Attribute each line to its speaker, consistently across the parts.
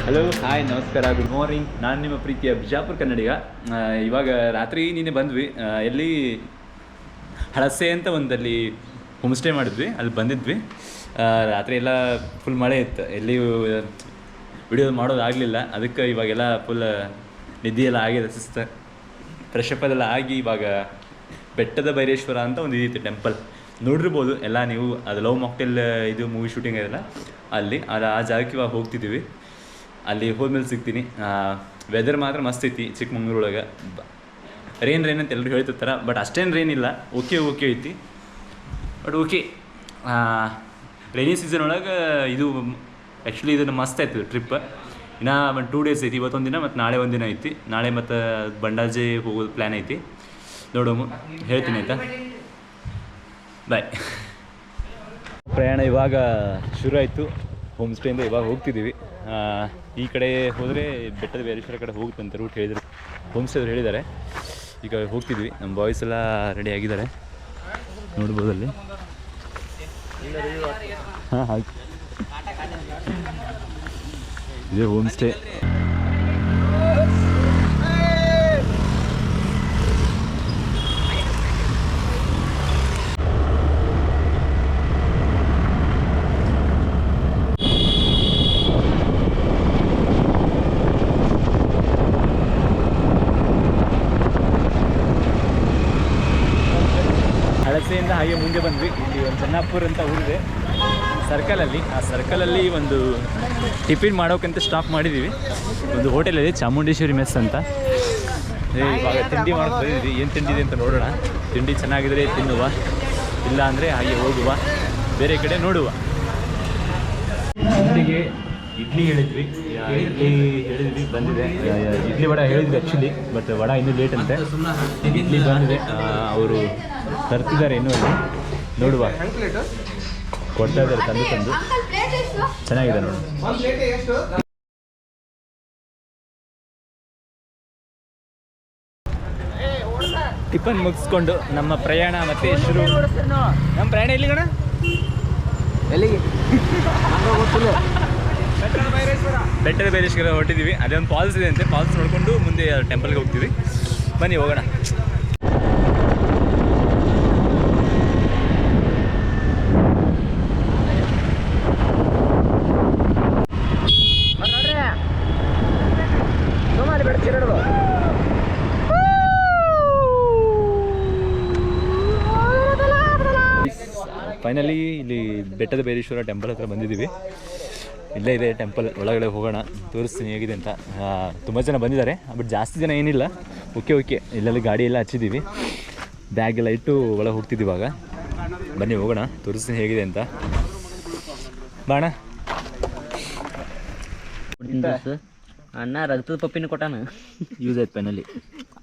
Speaker 1: Hello, hi, ನಮಸ್ಕಾರ, good morning. ನಾನು ನಿಮ್ಮ ಪ್ರೀತಿಯ ಬಿಜಾಪುರ ಕನ್ನಡಿಗ. ಇವಾಗ ರಾತ್ರಿ ನಿನ್ನೆ ಬಂದ್ವಿ. ಎಲ್ಲಿ ಹಳಸೆ ಅಂತ ಒಂದಲ್ಲಿ ಹೋಮ್ ಸ್ಟೇ ಮಾಡಿದ್ವಿ, ಅಲ್ಲಿ ಬಂದಿದ್ವಿ. ರಾತ್ರಿ ಎಲ್ಲ ಫುಲ್ ಮಳೆ ಇತ್ತು, ಎಲ್ಲಿ ವಿಡಿಯೋ ಮಾಡೋದಾಗಲಿಲ್ಲ. ಅದಕ್ಕೆ ಇವಾಗೆಲ್ಲ ಫುಲ್ ನಿದ್ದೆಯೆಲ್ಲ ಆಗಿದೆ, ಸುಸ್ತು. ಫ್ರೆಶ್ ಅಪ್ ಅದೆಲ್ಲ ಆಗಿ ಇವಾಗ ಬೆಟ್ಟದ ಭೈರೇಶ್ವರ ಅಂತ ಒಂದು ಇದಿತ್ತು ಟೆಂಪಲ್, ನೋಡಿರ್ಬೋದು ಎಲ್ಲ ನೀವು. ಅದು ಲವ್ ಮಾಕ್ಟೇಲ್ ಇದು ಮೂವಿ ಶೂಟಿಂಗ್ ಇದೆಲ್ಲ ಅಲ್ಲಿ, ಆ ಜಾಗಕ್ಕೆ ಇವಾಗ ಹೋಗ್ತಿದ್ದೀವಿ. ಅಲ್ಲಿ ಹೋದ್ಮೇಲೆ ಸಿಗ್ತೀನಿ. ವೆದರ್ ಮಾತ್ರ ಮಸ್ತ್ ಐತಿ ಚಿಕ್ಕಮಂಗ್ಳೂರೊಳಗೆ. ರೇನ್ ಅಂತ ಎಲ್ಲರೂ ಹೇಳ್ತಿರ್ತಾರೆ, ಬಟ್ ಅಷ್ಟೇನು ರೇನ್ ಇಲ್ಲ. ಓಕೆ ಐತಿ, ಬಟ್ ಓಕೆ. ರೈನಿ ಸೀಸನ್ ಒಳಗೆ ಇದು ಆ್ಯಕ್ಚುಲಿ ಇದನ್ನು ಮಸ್ತ್ ಆಯ್ತದೆ ಟ್ರಿಪ್. ಇನ್ನೂ 2 days ಐತಿ. ಇವತ್ತೊಂದು ದಿನ ಮತ್ತು ನಾಳೆ ಒಂದಿನ ಐತಿ. ನಾಳೆ ಮತ್ತು ಬಂಡಾಜೆ ಹೋಗೋದು ಪ್ಲ್ಯಾನ್ ಐತಿ. ನೋಡೋಮು, ಹೇಳ್ತೀನಿ ಆಯಿತಾ. ಬಾಯ್. ಪ್ರಯಾಣ ಇವಾಗ ಶುರು ಆಯಿತು. ಹೋಮ್ ಸ್ಟೇಯಿಂದ ಇವಾಗ ಹೋಗ್ತಿದ್ದೀವಿ. ಈ ಕಡೆ ಹೋದರೆ ಬೆಟ್ಟದ ಭೈರೇಶ್ವರ ಕಡೆ ಹೋಗುತ್ತಂತೆ ರೂಟ್ ಹೇಳಿದರು, ಹೋಮ್ ಸ್ಟೇ ಹೇಳಿದ್ದಾರೆ. ಈಗ ಹೋಗ್ತಿದ್ವಿ. ನಮ್ಮ ಬಾಯ್ಸ್ ಎಲ್ಲ ರೆಡಿ ಆಗಿದ್ದಾರೆ, ನೋಡ್ಬೋದು ಅಲ್ಲಿ. ಹಾಂ, ಹಾಗೆ ಇದೇ ಹೋಮ್ ಸ್ಟೇ. ಹಳಸೆಯಿಂದ ಹಾಗೆ ಮುಂದೆ ಬಂದ್ವಿ. ಇಲ್ಲಿ ಒಂದು ಚೆನ್ನಾಪುರ ಅಂತ ಊರಿದೆ ಸರ್ಕಲಲ್ಲಿ. ಆ ಸರ್ಕಲಲ್ಲಿ ಒಂದು ಟಿಫಿನ್ ಮಾಡೋಕ್ಕಂತ ಸ್ಟಾಪ್ ಮಾಡಿದ್ದೀವಿ. ಒಂದು ಹೋಟೆಲ್ ಇದೆ, ಚಾಮುಂಡೇಶ್ವರಿ ಮೆಸ್ ಅಂತ. ಇವಾಗ ತಿಂಡಿ ಮಾಡೋಕ್ಕೆ ಬಂದಿದ್ವಿ. ಏನು ತಿಂಡಿ ಇದೆ ಅಂತ ನೋಡೋಣ. ತಿಂಡಿ ಚೆನ್ನಾಗಿದ್ರೆ ತಿನ್ನುವ, ಇಲ್ಲ ಅಂದರೆ ಹಾಗೆ ಹೋಗುವ, ಬೇರೆ ಕಡೆ ನೋಡುವ. ತಿಂಡಿಗೆ ಇಡ್ಲಿ ಹೇಳಿದ್ವಿ, ಬಂದಿದೆ. ಇಡ್ಲಿ ವಡ ಹೇಳಿದ್ವಿ ಆ್ಯಕ್ಚುಲಿ, ಬಟ್ ವಡ ಇನ್ನೂ ಲೇಟ್ ಅಂತೆ. ಇಡ್ಲಿ ಬಂದಿದೆ, ಅವರು ತರ್ತಿದ್ದಾರೆ ಇನ್ನೂ. ಅಲ್ಲಿ ನೋಡುವ, ಕೊಡ್ತಾ ಇದ್ದಾರೆ ತಂದು. ಚೆನ್ನಾಗಿದೆ ನೋಡಿ. ಟಿಫನ್ ಮುಗಿಸ್ಕೊಂಡು ನಮ್ಮ ಪ್ರಯಾಣ ಮತ್ತೆ ಶುರು. ನಮ್ಮ ಪ್ರಯಾಣ ಎಲ್ಲಿಗಣ? ಎಲ್ಲಿಗೆ? ಬೆಟ್ಟದ ಭೈರೇಶ್ವರ ಹೊರಟಿದ್ದೀವಿ. ಅದೇ ಒಂದು ಫಾಲ್ಸ್ ಇದೆ ಅಂತೆ, ಫಾಲ್ಸ್ ನೋಡಿಕೊಂಡು ಮುಂದೆ ಟೆಂಪಲ್ಗೆ ಹೋಗ್ತೀವಿ. ಬನ್ನಿ ಹೋಗೋಣ. ಫೈನಲಿ ಇಲ್ಲಿ ಬೆಟ್ಟದ ಭೈರೇಶ್ವರ ಟೆಂಪಲ್ ಹತ್ರ ಬಂದಿದ್ದೀವಿ. ಇಲ್ಲೇ ಇದೆ ಟೆಂಪಲ್, ಒಳಗಡೆ ಹೋಗೋಣ, ತೋರಿಸ್ತೀನಿ ಹೇಗಿದೆ ಅಂತ. ತುಂಬ ಜನ ಬಂದಿದ್ದಾರೆ, ಬಟ್ ಜಾಸ್ತಿ ಜನ ಏನಿಲ್ಲ. ಓಕೆ ಇಲ್ಲೆಲ್ಲ ಗಾಡಿ ಎಲ್ಲ ಹಚ್ಚಿದ್ದೀವಿ, ಬ್ಯಾಗ್ ಎಲ್ಲ ಇಟ್ಟು ಒಳಗೆ ಹೋಗ್ತಿದ್ದೀವಿ. ಇವಾಗ ಬನ್ನಿ ಹೋಗೋಣ, ತೋರಿಸ್ತೀನಿ ಹೇಗಿದೆ ಅಂತ. ಬಾಣ
Speaker 2: ಅಣ್ಣ ರಕ್ತದ ಪಪ್ಪಿನ ಕೊಟ್ಟಾನ,
Speaker 1: ಯೂಸ್ ಆಯ್ತು ಫೈನಲಿ.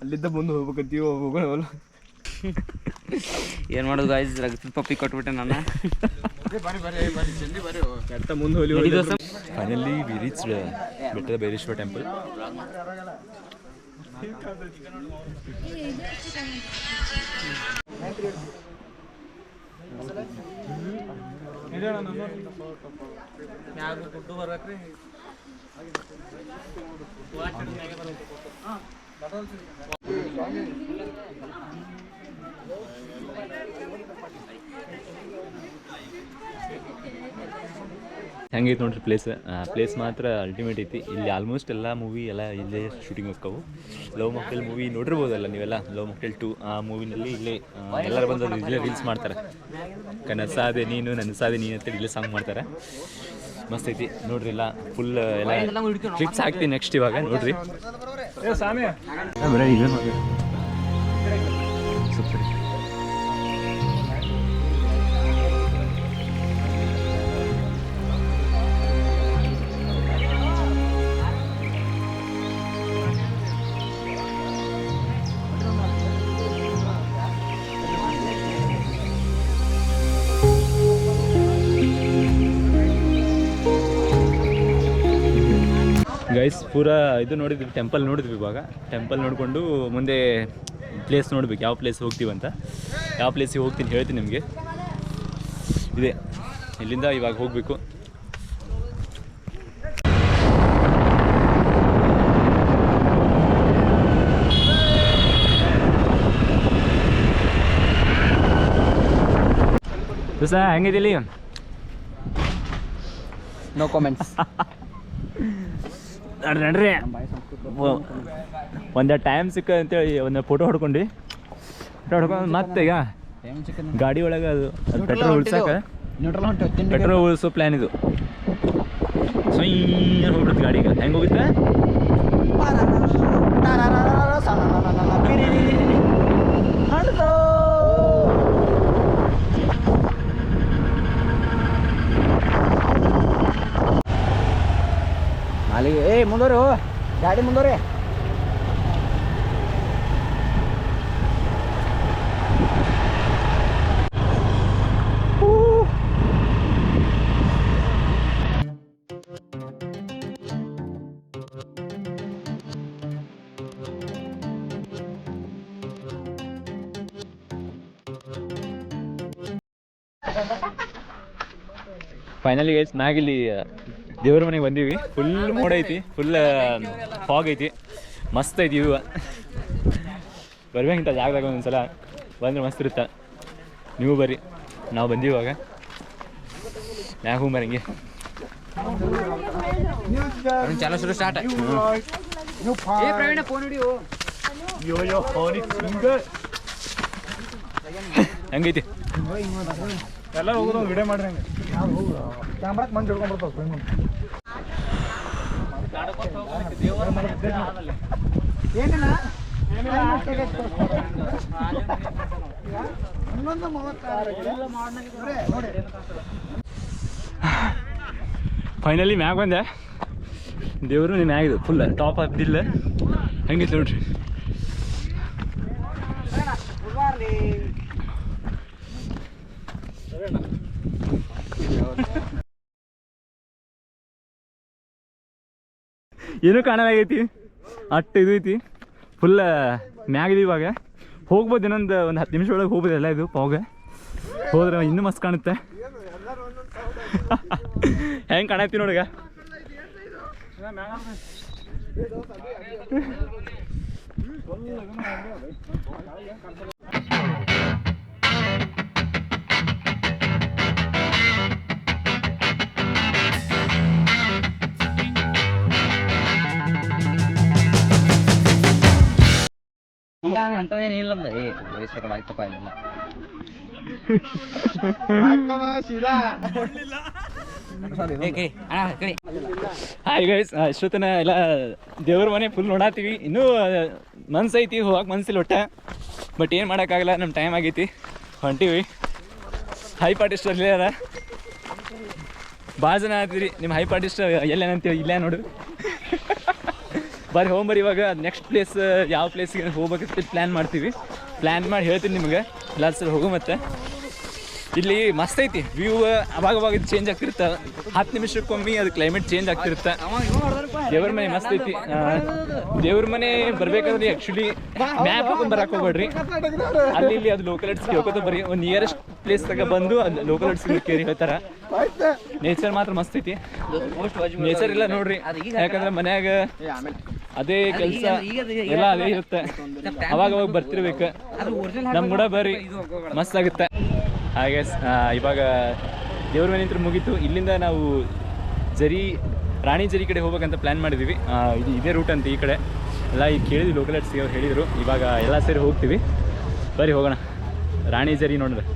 Speaker 3: ಅಲ್ಲಿದ್ದ ಮುಂದೆ ಹೋಗ್ಬೇಕಂತೀವಿ, ಹೋಗೋಣ.
Speaker 2: ಏನು ಮಾಡೋದು ಗಾಯ್ಸ್, ರಕ್ತದ ಪಪ್ಪಿ ಕೊಟ್ಬಿಟ್ಟೆ ನನ್ನ.
Speaker 1: ಫೈನಲಿ ವಿ ರೀಚ್ ಬೆಟ್ಟದ ಭೈರೇಶ್ವರ ಟೆಂಪಲ್. ಹೆಂಗೈತೆ ನೋಡ್ರಿ ಪ್ಲೇಸ್ ಮಾತ್ರ ಅಲ್ಟಿಮೇಟ್ ಐತಿ. ಇಲ್ಲಿ ಆಲ್ಮೋಸ್ಟ್ ಎಲ್ಲ ಮೂವಿ ಎಲ್ಲ ಇಲ್ಲೇ ಶೂಟಿಂಗ್ ಹೋಗ್ತಾವು. ಲವ್ ಮಾಕ್ಟೇಲ್ ಮೂವಿ ನೋಡಿರ್ಬೋದಲ್ಲ ನೀವೆಲ್ಲ, ಲವ್ ಮಾಕ್ಟೇಲ್ 2 ಆ ಮೂವಿನಲ್ಲಿ ಇಲ್ಲೇ ಎಲ್ಲರೂ ಬಂದು ಇಲ್ಲೇ ರೀಲ್ಸ್ ಮಾಡ್ತಾರೆ. ಕನಸಾದೆ ನೀನು ನನಸಾದೆ ನೀನು ಅಂತೇಳಿ ಇಲ್ಲೇ ಸಾಂಗ್ ಮಾಡ್ತಾರೆ. ಮಸ್ತ್ ಐತಿ ನೋಡ್ರಿ. ಎಲ್ಲ ಫುಲ್ ಎಲ್ಲ ಕ್ಲಿಪ್ಸ್ ಹಾಕ್ತೀನಿ ನೆಕ್ಸ್ಟ್. ಇವಾಗ ನೋಡ್ರಿ ಸೂಪರ್. ಗೈಸ್ ಪೂರಾ ಇದು ನೋಡಿದ್ವಿ, ಟೆಂಪಲ್ ನೋಡಿದ್ವಿ. ಇವಾಗ ಟೆಂಪಲ್ ನೋಡಿಕೊಂಡು ಮುಂದೆ ಪ್ಲೇಸ್ ನೋಡ್ಬೇಕು, ಯಾವ ಪ್ಲೇಸ್ ಹೋಗ್ತೀವಂತ. ಯಾವ ಪ್ಲೇಸಿಗೆ ಹೋಗ್ತೀನಿ ಹೇಳ್ತೀನಿ ನಿಮಗೆ. ಇದೆ ಇಲ್ಲಿಂದ ಇವಾಗ ಹೋಗಬೇಕು. ದಿವಸ ಹೆಂಗಿದಿಲ್ಲಿ?
Speaker 3: No comments.
Speaker 1: ನಡ್ರಿ ಒಂದು ಟೈಮ್ ಸಿಕ್ಕ ಅಂತೇಳಿ ಒಂದು ಫೋಟೋ ಹೊಡ್ಕೊಂಡು ಮತ್ತೆ ಈಗ ಗಾಡಿ ಒಳಗೆ ಅದು ಪೆಟ್ರೋಲ್ ಉಳ್ಸಕ್ಕೆ ಪೆಟ್ರೋಲ್ ಉಳಿಸೋ ಪ್ಲ್ಯಾನ್ ಇದು. ಸೊ ಹೋಗ್ಬಿಡುತ್ತೆ ಗಾಡಿಗೆ. ಹೆಂಗೆ ಹೋಗುತ್ತೆ?
Speaker 3: ಅಲ್ಲಿಗೆ ಮುಂದೋರಿ ಗಾಡಿ ಮುಂದೋರಿ.
Speaker 1: ಫೈನಲಿ ಗೈಸ್ ಮ್ಯಾಗಿಲ್ಲಿ ದೇವ್ರ ಮನೆಗೆ ಬಂದೀವಿ. ಫುಲ್ ಮೋಡ ಐತಿ, ಫುಲ್ ಫಾಗ್ ಐತಿ, ಮಸ್ತ್ ಐತಿ ವ್ಯೂ. ಬರ್ಬೇಕಂತ ಜಾಗದಾಗ ಒಂದೊಂದ್ಸಲ ಬಂದ್ರೆ ಮಸ್ತ್ ಇರುತ್ತೆ. ನೀವು ಬರ್ರಿ, ನಾವು ಬಂದೀವಿ ಇವಾಗ ಮ್ಯಾಗ ಹೋಗಿ ಬರಂಗೆ.
Speaker 2: ಚಾಲೋ ಶುರು ಸ್ಟಾರ್ಟ್.
Speaker 1: ಹೆಂಗೈತಿ?
Speaker 3: ಎಲ್ಲ ಹೋಗೋದು ವಿಡಿಯೋ ಮಾಡ್ರಿ. ಹಂಗೆ ಕ್ಯಾಮ್ರಾಕ್ ಮಂದಿ ಹಿಡ್ಕೊಂಡ್ಬರ್ತಾವ. ಏನಿಲ್ಲ
Speaker 1: ಫೈನಲಿ ಮ್ಯಾಗ ಬಂದೆ. ದೇವರು ನೀನು ಮ್ಯಾಗಿದ್ದು ಫುಲ್ ಟಾಪ್ ಹಬ್ದಿಲ್ಲ. ಹೆಂಗಿತ್ತು ನೋಡ್ರಿ. ಏನೂ ಕಾಣಲಾಗೈತಿ, ಅಷ್ಟು ಇದು ಐತಿ. ಫುಲ್ ಮ್ಯಾಗಿದೀವಿ. ಇವಾಗ ಹೋಗ್ಬೋದು, ಇನ್ನೊಂದು 10 ನಿಮಿಷ ಒಳಗೆ ಹೋಗ್ಬೋದು. ಎಲ್ಲ ಇದು ಪಾಗ ಹೋದ್ರೆ ಇನ್ನೂ ಮಸ್ತ್ ಕಾಣುತ್ತೆ. ಹೆಂಗೆ ಕಾಣತ್ತಿ ನೋಡೀಗ.
Speaker 2: ಅಂತದೇನಿಲ್ಲ ವಯಸ್ಸು ಆಯ್ತಪ್ಪ ಇಲ್ಲ.
Speaker 1: ಹಾಯ್ ಗೈಸ್, ಇಷ್ಟೊತ್ತನ ಎಲ್ಲ ದೇವ್ರ ಮನೆ ಫುಲ್ ನೋಡಾತೀವಿ. ಇನ್ನೂ ಮನ್ಸು ಐತಿ, ಹೋಗಕ್ಕೆ ಮನ್ಸಿಲ್ಲ ಒಟ್ಟ. ಬಟ್ ಏನು ಮಾಡೋಕ್ಕಾಗಲ್ಲ, ನಮ್ಮ ಟೈಮ್ ಆಗೈತಿ, ಹೊಂಟೀವಿ. ಹೈಪ್ ಆರ್ಟಿಸ್ಟ್ ಅಲ್ಲೇ ಅದ, ಭಾಳ ಜನ ಆಗ್ತೀರಿ. ನಿಮ್ಮ ಹೈಪ್ ಆರ್ಟಿಸ್ಟ್ ಎಲ್ಲೇನಂತೀವಿ ಇಲ್ಲೇ ನೋಡು. ಬರ್ರಿ ಹೋಗ್ಬರಿ. ಇವಾಗ ನೆಕ್ಸ್ಟ್ ಪ್ಲೇಸ್ ಯಾವ ಪ್ಲೇಸಿಗೆ ಹೋಗ್ಬೇಕಂತ ಪ್ಲ್ಯಾನ್ ಮಾಡ್ತೀವಿ. ಪ್ಲ್ಯಾನ್ ಮಾಡಿ ಹೇಳ್ತೀನಿ ನಿಮ್ಗೆ. ಎಲ್ಲ ಸಲ ಹೋಗೋ. ಮತ್ತೆ ಇಲ್ಲಿ ಮಸ್ತ್ ಐತಿ ವ್ಯೂ. ಅವಾಗ ಇದು ಚೇಂಜ್ ಆಗ್ತಿರುತ್ತೆ, 10 ನಿಮಿಷಕ್ಕೊಮ್ಮೆ ಅದು ಕ್ಲೈಮೇಟ್ ಚೇಂಜ್ ಆಗ್ತಿರುತ್ತೆ. ದೇವ್ರ ಮನೆ ಮಸ್ತ್ ಐತಿ. ದೇವ್ರ ಮನೆ ಬರ್ಬೇಕಾದ್ರೆ ಆ್ಯಕ್ಚುಲಿ ಮ್ಯಾಪ್ ಹಾಕೊಂಡು ಬರಕ್ಕೆ ಹೋಗ್ಬೇಡ್ರಿ. ಅಲ್ಲಿ ಇಲ್ಲಿ ಅದು ಲೋಕಲ್ ಹಟ್ಸ್ ಕೇಳ್ಕೊತ ಬರ್ರಿ. ಒಂದು ನಿಯರೆಸ್ಟ್ ಪ್ಲೇಸ್ ತಗ ಬಂದು ಅದು ಲೋಕಲ್ ಹಟ್ಸ್ ಕೇಳಿ ಹೇಳ್ತಾರೆ. ನೇಚರ್ ಮಾತ್ರ ಮಸ್ತ್ ಐತಿ. ನೇಚರ್ ಇಲ್ಲ ನೋಡ್ರಿ, ಯಾಕಂದ್ರೆ ಮನ್ಯಾಗ ಅದೇ ಕೆಲಸ ಎಲ್ಲ ಅದೇ ಇರುತ್ತೆ. ಅವಾಗ ಬರ್ತಿರ್ಬೇಕು. ನಮ್ಮ ಕೂಡ ಬರ್ರಿ, ಮಸ್ತ್ ಆಗುತ್ತೆ. ಹಾಗೆ ಇವಾಗ ದೇವ್ರ ಮನೆ ಅಂತ ಮುಗೀತು. ಇಲ್ಲಿಂದ ನಾವು ರಾಣಿ ಜರಿ ಕಡೆ ಹೋಗ್ಬೇಕಂತ ಪ್ಲ್ಯಾನ್ ಮಾಡಿದ್ದೀವಿ. ಇದು ಇದೇ ರೂಟ್ ಅಂತ ಈ ಕಡೆ ಎಲ್ಲ ಈಗ ಕೇಳಿದ್ವಿ, ಲೋಕಲ್ ಹಟ್ಸ್ಗೆ ಅವ್ರು ಹೇಳಿದರು. ಇವಾಗ ಎಲ್ಲ ಸೇರಿ ಹೋಗ್ತೀವಿ. ಬರ್ರಿ ಹೋಗೋಣ. ರಾಣಿ ಜರಿ ನೋಡಿದ್ರೆ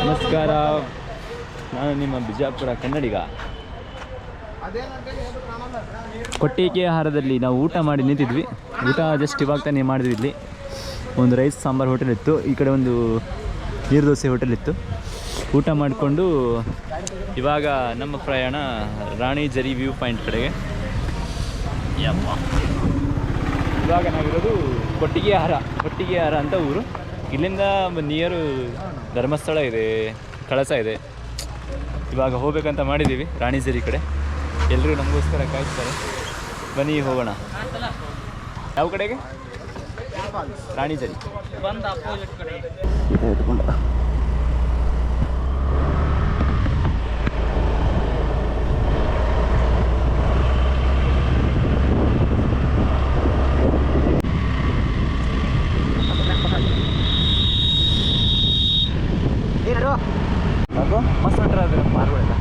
Speaker 1: ನಮಸ್ಕಾರ, ನಾನು ನಿಮ್ಮ ಬಿಜಾಪುರ ಕನ್ನಡಿಗ. ಕೊಟ್ಟಿಗೆ ಆಹಾರದಲ್ಲಿ ನಾವು ಊಟ ಮಾಡಿ ನಿಂತಿದ್ವಿ. ಊಟ ಜಸ್ಟ್ ಇವಾಗ ತಾನೇ ಮಾಡಿದ್ವಿ. ಇಲ್ಲಿ ಒಂದು ರೈಸ್ ಸಾಂಬಾರು ಹೋಟೆಲ್ ಇತ್ತು, ಈ ಕಡೆ ಒಂದು ನೀರು ದೋಸೆ ಹೋಟೆಲ್ ಇತ್ತು. ಊಟ ಮಾಡಿಕೊಂಡು ಇವಾಗ ನಮ್ಮ ಪ್ರಯಾಣ ರಾಣಿ ಜರಿ ವ್ಯೂ ಪಾಯಿಂಟ್ ಕಡೆಗೆ. ಇವಾಗ ನಾವಿರೋದು ಕೊಟ್ಟಿಗೆ ಆಹಾರ ಅಂತ ಊರು. ಇಲ್ಲಿಂದ ನಿಯರು ಧರ್ಮಸ್ಥಳ ಇದೆ, ಕಳಸ ಇದೆ. ಇವಾಗ ಹೋಗ್ಬೇಕಂತ ಮಾಡಿದ್ದೀವಿ ರಾಣಿ ಜರಿ ಕಡೆ. ಎಲ್ಲರೂ ನಮಗೋಸ್ಕರ ಕಾಯ್ತಾರೆ. ಬನ್ನಿ ಹೋಗೋಣ. ಯಾವ ಕಡೆಗೆ? ರಾಣಿ ಜರಿ.
Speaker 3: ಮಾರ್ಗಳು
Speaker 1: ಮಸ್ತ್ ಹೊಂಟ್ರ ಅದು ಮಾರ್ಗಳೆಲ್ಲ.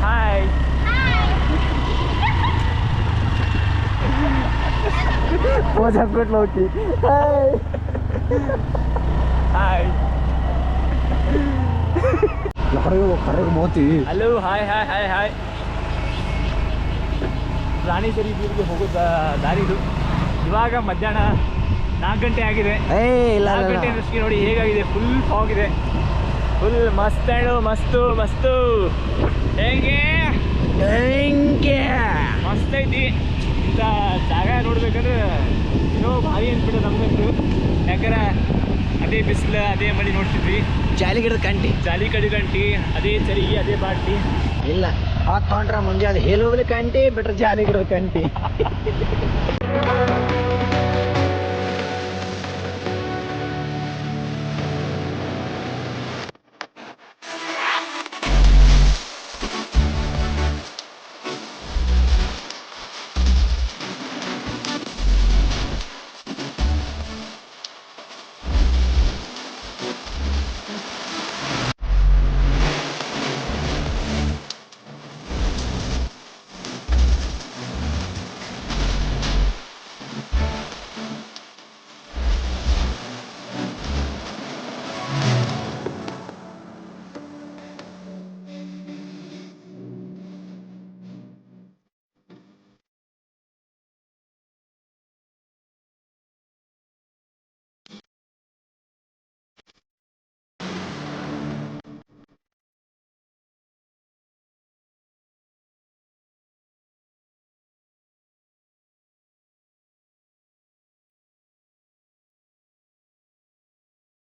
Speaker 1: ಹಾಯ್
Speaker 3: ಪೋಜ್ ಹಾಕ್ಬಿಟ್ಲು ಹೋಗಿ
Speaker 1: ಹಾಯ್
Speaker 3: ಹೊರಗೆ Moti
Speaker 1: hello hi hi hi hi. Rani ಸರಿ ಬೀರ್ಗೆ ಹೋಗೋದು ದಾರಿದು. ಇವಾಗ ಮಧ್ಯಾಹ್ನ 4 ಗಂಟೆ ಆಗಿದೆ. 4 ಗಂಟೆ ಅಷ್ಟಕ್ಕೆ ನೋಡಿ ಹೇಗಾಗಿದೆ, ಫುಲ್ ಫಾಗ್ ಇದೆ, ಫುಲ್ ಮಸ್ತ್ ಹೇಳು, ಮಸ್ತು ಮಸ್ತು. ಹೇಗೆ ಮಸ್ತ್ ಐತಿ. ಇಂಥ ಜಾಗ ನೋಡ್ಬೇಕಂದ್ರೆ ಏನೋ ಭಾರಿ ಅನ್ಬಿಟ್ಟು ನಮ್ಗಂತೂ. ಯಾಕಂದ್ರೆ ಅದೇ ಬಿಸಿಲು, ಅದೇ ಮಳೆ ನೋಡ್ತಿದ್ವಿ,
Speaker 3: ಜಾಲಿ ಗಿಡದ ಕಂಟಿ
Speaker 1: ಜಾಲಿ ಕಡಿ ಗಂಟಿ, ಅದೇ ಚರಿ, ಅದೇ ಬಾಟ್ಲಿ.
Speaker 3: ಇಲ್ಲ ಹಾಕೊಂಡ್ರ ಮುಂಜಾನೆ ಹೇಳಿ ಹೋಗ್ಲಿ ಕಂಟಿ ಬಿಟ್ರೆ ಜಾಲಿ ಗಿಡದ ಕಂಟಿ